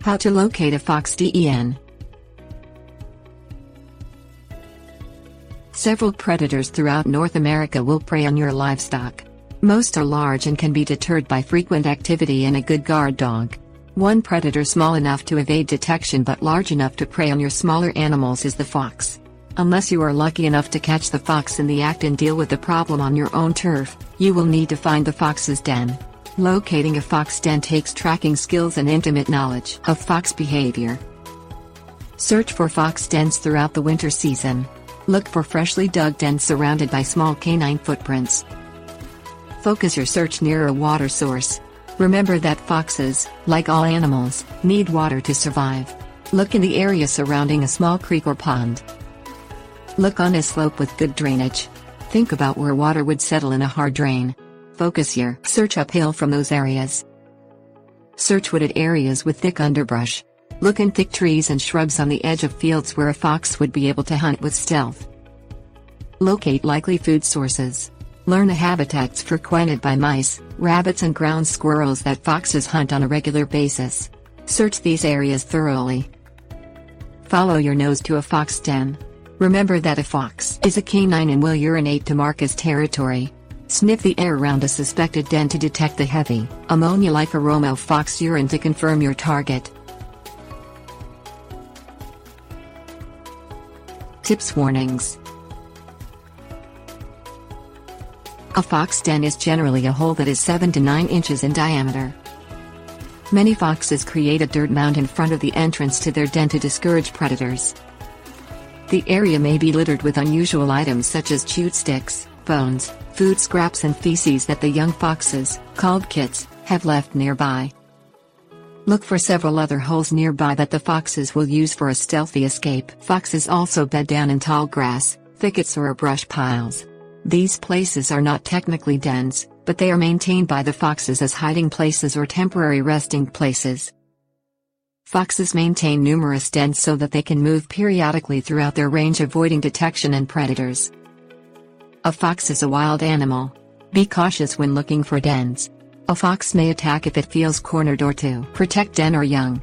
How to locate a fox den. Several predators throughout North America will prey on your livestock. Most are large and can be deterred by frequent activity and a good guard dog. One predator small enough to evade detection but large enough to prey on your smaller animals is the fox. Unless you are lucky enough to catch the fox in the act and deal with the problem on your own turf, you will need to find the fox's den. Locating a fox den takes tracking skills and intimate knowledge of fox behavior. Search for fox dens throughout the winter season. Look for freshly dug dens surrounded by small canine footprints. Focus your search near a water source. Remember that foxes, like all animals, need water to survive. Look in the area surrounding a small creek or pond. Look on a slope with good drainage. Think about where water would settle in a hard drain. Focus your search uphill from those areas. Search wooded areas with thick underbrush. Look in thick trees and shrubs on the edge of fields where a fox would be able to hunt with stealth. Locate likely food sources. Learn the habitats frequented by mice, rabbits and ground squirrels that foxes hunt on a regular basis. Search these areas thoroughly. Follow your nose to a fox den. Remember that a fox is a canine and will urinate to mark his territory. Sniff the air around a suspected den to detect the heavy, ammonia-like aroma of fox urine to confirm your target. Tips. Warnings. A fox den is generally a hole that is 7 to 9 inches in diameter. Many foxes create a dirt mound in front of the entrance to their den to discourage predators. The area may be littered with unusual items such as chewed sticks, bones, food scraps and feces that the young foxes, called kits, have left nearby. Look for several other holes nearby that the foxes will use for a stealthy escape. Foxes also bed down in tall grass, thickets or brush piles. These places are not technically dens, but they are maintained by the foxes as hiding places or temporary resting places. Foxes maintain numerous dens so that they can move periodically throughout their range, avoiding detection and predators. A fox is a wild animal. Be cautious when looking for dens. A fox may attack if it feels cornered or to protect den or young.